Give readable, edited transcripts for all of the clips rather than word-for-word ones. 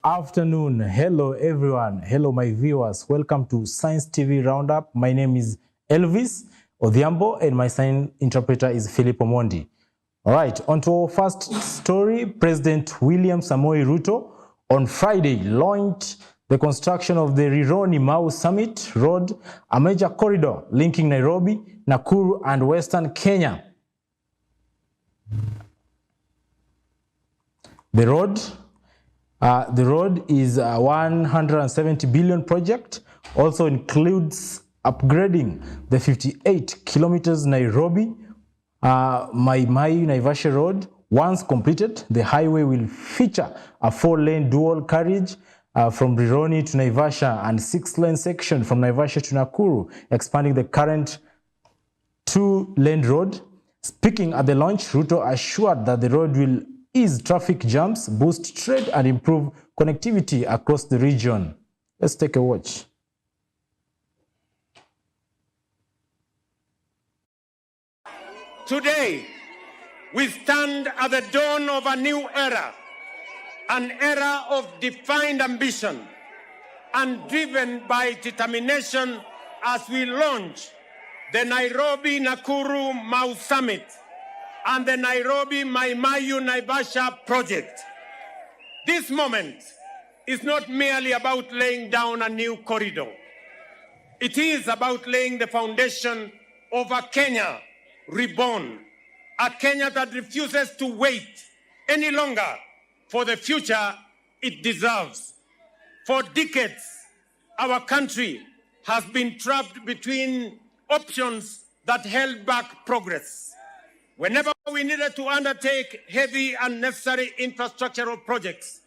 Afternoon. Hello everyone. Hello my viewers. Welcome to Science TV Roundup. My name is Elvis Odhiambo and my sign interpreter is Philip Omondi. All right, on to our first story. President William Samoei Ruto on Friday launched the construction of the Rironi-Mau Summit Road, a major corridor linking Nairobi, Nakuru and Western Kenya. The road is a 170 billion project, also includes upgrading the 58 kilometers Nairobi Mai Naivasha Road. Once completed, the highway will feature a 4-lane dual carriage from Rironi to Naivasha and 6-lane section from Naivasha to Nakuru, expanding the current 2-lane road. Speaking at the launch, Ruto assured that the road will ease traffic jams, boost trade, and improve connectivity across the region. Let's take a watch. Today, we stand at the dawn of a new era, an era of defined ambition and driven by determination as we launch the Nairobi-Nakuru-Mau Summit and the Nairobi-Mai-Naivasha project. This moment is not merely about laying down a new corridor. It is about laying the foundation of a Kenya reborn, a Kenya that refuses to wait any longer for the future it deserves. For decades, our country has been trapped between options that held back progress. Whenever we needed to undertake heavy and necessary infrastructural projects,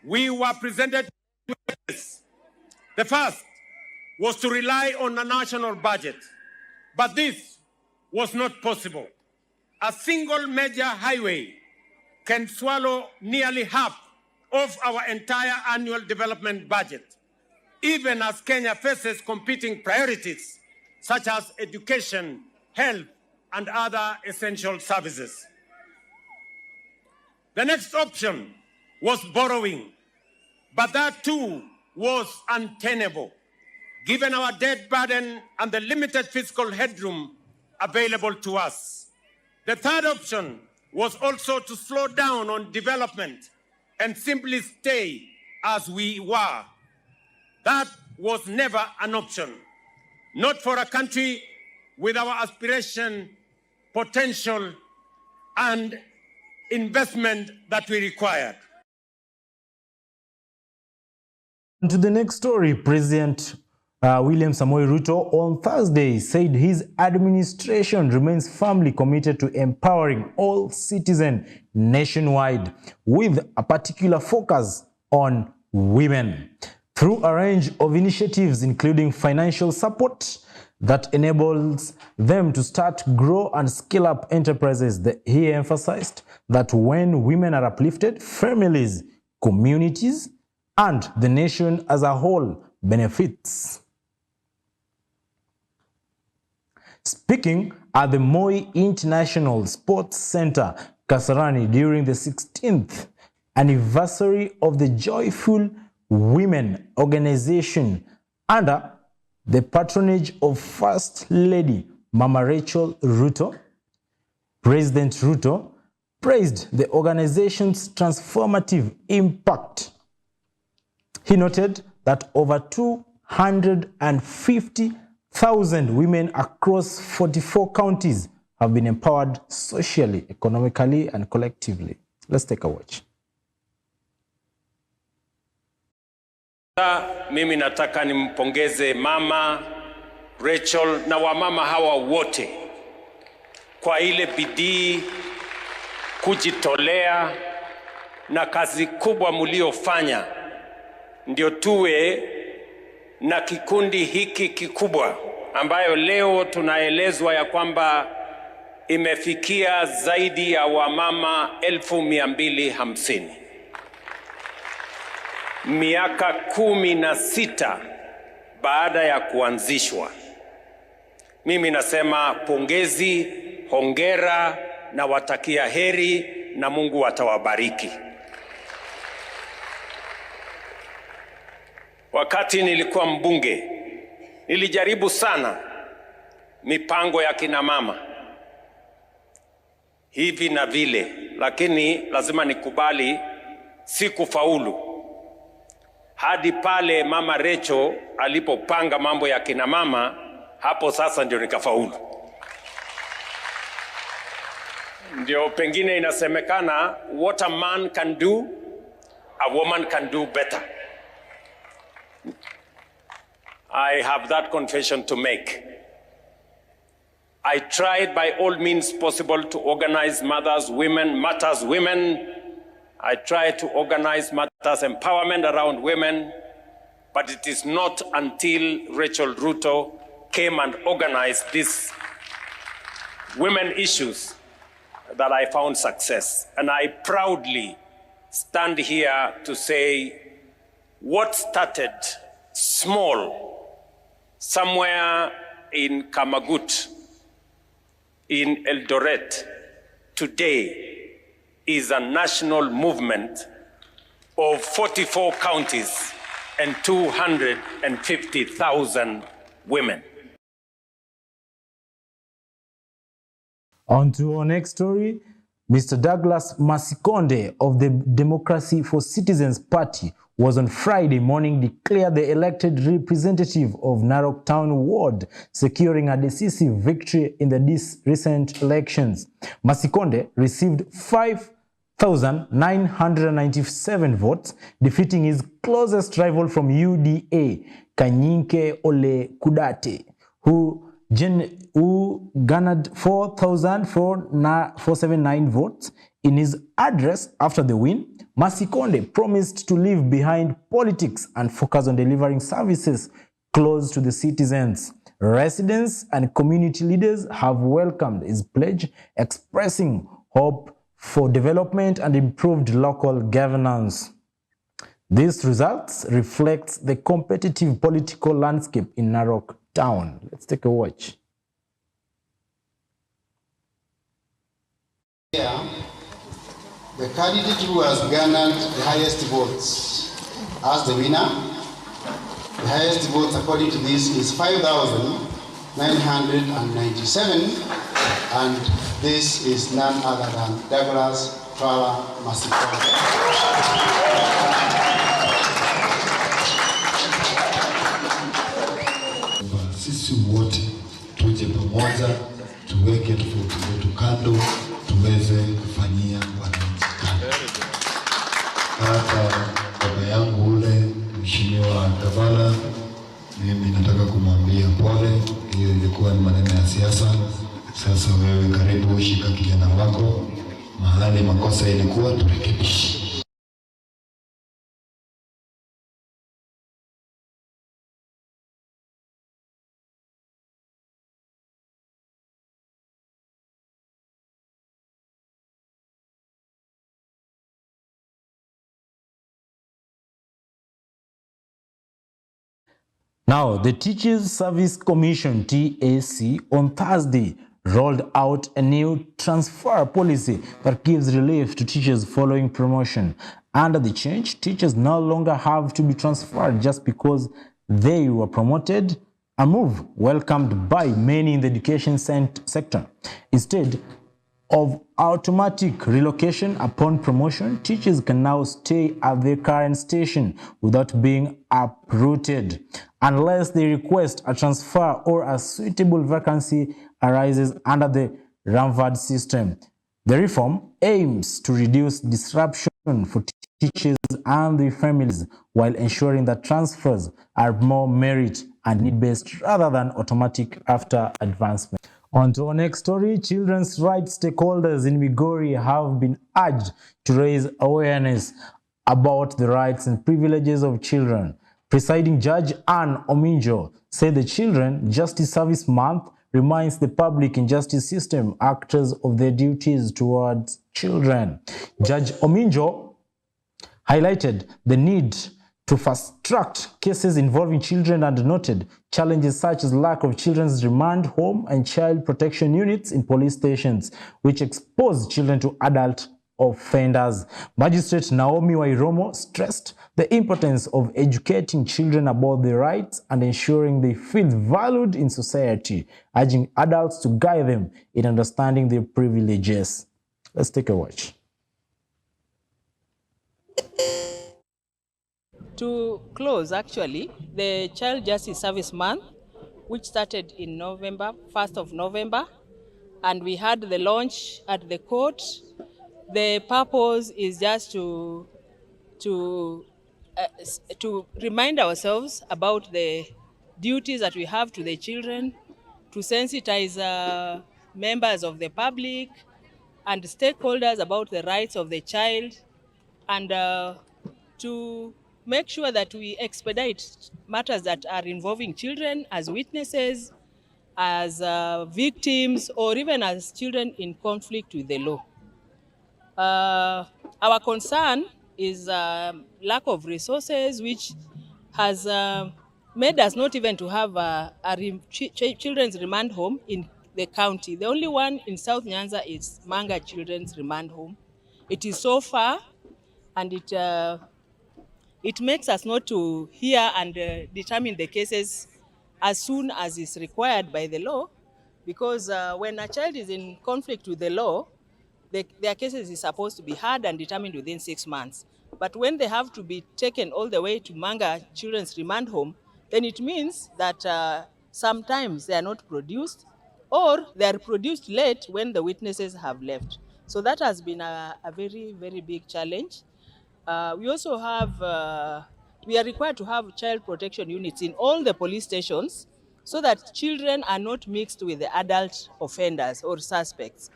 we were presented with this. The first was to rely on a national budget, but this was not possible. A single major highway can swallow nearly half of our entire annual development budget, even as Kenya faces competing priorities such as education, health, and other essential services. The next option was borrowing, but that too was untenable, given our debt burden and the limited fiscal headroom available to us. The third option was also to slow down on development and simply stay as we were. That was never an option, not for a country with our aspiration, potential, and investment that we required. To the next story, President William Samoei Ruto on Thursday said his administration remains firmly committed to empowering all citizens nationwide, with a particular focus on women, through a range of initiatives including financial support that enables them to start, grow, and scale up enterprises. He emphasized that when women are uplifted, families, communities, and the nation as a whole benefits. Speaking at the Moi International Sports Center, Kasarani, during the 16th anniversary of the Joyful Women organization under the patronage of First Lady Mama Rachel Ruto, President Ruto praised the organization's transformative impact. He noted that over 250,000 women across 44 counties have been empowered socially, economically, and collectively. Let's take a watch. Mimi nataka nimpongeze Mama Rachel na wamama hawa wote kwa ile bidii, kujitolea na kazi kubwa mliofanya, ndio tuwe na kikundi hiki kikubwa ambayo leo tunaelezwa ya kwamba imefikia zaidi ya wamama 250,000. Miaka 16 baada ya kuanzishwa. Mimi nasema pongezi, hongera na watakia heri na Mungu atawabariki. Wakati nilikuwa mbunge, nilijaribu sana mipango ya kina mama hivi na vile, lakini lazima nikubali sikufaulu. Hadi pale Mama Rachel alipopanga mambo ya kina mama, hapo sasa ndio nikafaulu. Ndio pengine inasemekana, what a man can do, a woman can do better. I have that confession to make. I tried by all means possible to organize matters women. I tried to organize matters empowerment around women, but it is not until Rachel Ruto came and organized these women issues that I found success. And I proudly stand here to say what started small somewhere in Kamagut, in Eldoret, today is a national movement of 44 counties and 250,000 women. On to our next story. Mr. Douglas Masikonde of the Democracy for Citizens Party was on Friday morning declared the elected representative of Narok Town Ward, securing a decisive victory in the recent elections. Masikonde received 5,997 votes, defeating his closest rival from UDA, Kanyinke Ole Kudate, who garnered 4,479 votes. In his address after the win, Masikonde promised to leave behind politics and focus on delivering services close to the citizens. Residents and community leaders have welcomed his pledge, expressing hope for development and improved local governance. This results reflects the competitive political landscape in Narok Town. Let's take a watch. Yeah. The candidate who has garnered the highest votes as the winner, the highest votes according to this is 5,997, and this is none other than Douglas Masikonde. Sisi wote tuje pamoja, tuweke tofauti zetu kando, tuweze kufanyia wananchi kazi. Hata baba yangu ule mheshimiwa gavana, mimi nataka kumwambia pole, hiyo ilikuwa ni maneno ya siasa. Sasa wewe karibu, shika kijana wako, mahali makosa ilikuwa turekebishe. Now, the Teachers Service Commission, TAC, on Thursday rolled out a new transfer policy that gives relief to teachers following promotion. Under the change, teachers no longer have to be transferred just because they were promoted, a move welcomed by many in the education sector. Instead of automatic relocation upon promotion, teachers can now stay at their current station without being uprooted, unless they request a transfer or a suitable vacancy arises under the Ramvad system. The reform aims to reduce disruption for teachers and their families while ensuring that transfers are more merit and need-based rather than automatic after advancement. On to our next story, children's rights stakeholders in Migori have been urged to raise awareness about the rights and privileges of children. Presiding Judge Anne Ominjo said the Children Justice Service Month reminds the public and justice system actors of their duties towards children. Judge Ominjo highlighted the need to fast-track cases involving children and noted challenges such as lack of children's remand home and child protection units in police stations, which expose children to adult offenders. Magistrate Naomi Wairomo stressed the importance of educating children about their rights and ensuring they feel valued in society, urging adults to guide them in understanding their privileges. Let's take a watch. To close, actually, the Child Justice Service Month, which started in November, 1st of November, and we had the launch at the court. The purpose is just to remind ourselves about the duties that we have to the children, to sensitize members of the public and stakeholders about the rights of the child, and to make sure that we expedite matters that are involving children as witnesses, as victims, or even as children in conflict with the law. Our concern is lack of resources, which has made us not even to have children's remand home in the county. The only one in South Nyanza is Manga Children's Remand Home. It is so far, and it makes us not to hear and determine the cases as soon as is required by the law, because when a child is in conflict with the law, their cases is supposed to be heard and determined within 6 months. But when they have to be taken all the way to Manga Children's Remand Home, then it means that sometimes they are not produced, or they are produced late when the witnesses have left. So that has been a very, very big challenge. We also have, we are required to have child protection units in all the police stations so that children are not mixed with the adult offenders or suspects.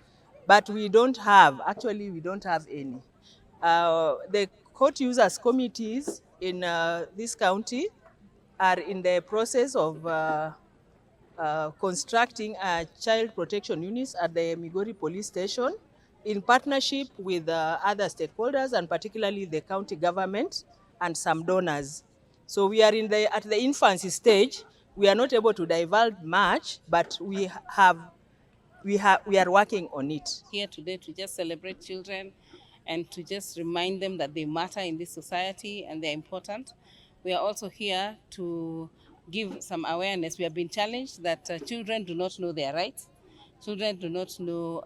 But we don't have, actually we don't have any. The court users committees in this county are in the process of constructing child protection units at the Migori police station in partnership with other stakeholders, and particularly the county government and some donors. So we are at the infancy stage. We are not able to divulge much, but we are working on it. Here today to just celebrate children and to just remind them that they matter in this society and they're important. We are also here to give some awareness. We have been challenged that children do not know their rights. Children do not know,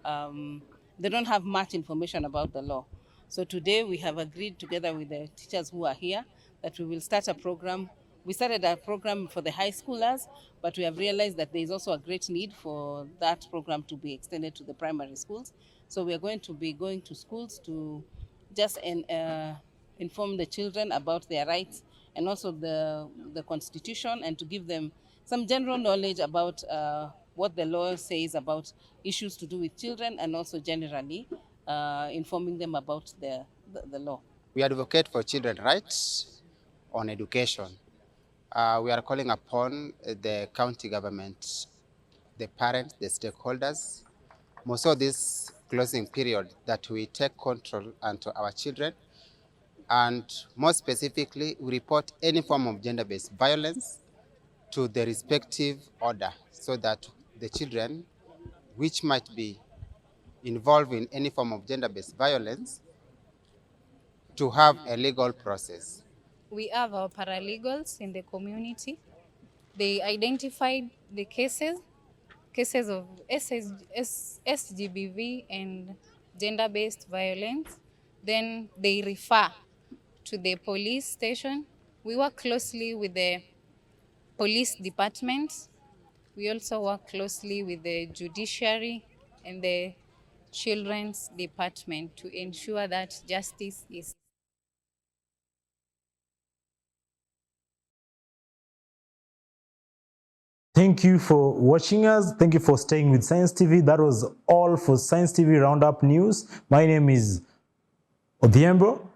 they don't have much information about the law. So today we have agreed together with the teachers who are here that we will start a program. We started a program for the high schoolers, but we have realized that there is also a great need for that program to be extended to the primary schools. So we are going to be going to schools to just inform the children about their rights and also the Constitution, and to give them some general knowledge about what the law says about issues to do with children, and also generally informing them about the law. We advocate for children's rights on education. We are calling upon the county government, the parents, the stakeholders, more so this closing period, that we take control onto our children, and more specifically, we report any form of gender-based violence to the respective order, so that the children which might be involved in any form of gender-based violence to have a legal process. We have our paralegals in the community. They identified the cases of SGBV and gender-based violence. Then they refer to the police station. We work closely with the police department. We also work closely with the judiciary and the children's department to ensure that justice is. Thank you for watching us. Thank you for staying with Science TV. That was all for Science TV Roundup News. My name is Odhiambo,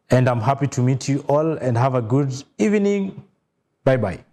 and I'm happy to meet you all, and have a good evening. Bye-bye.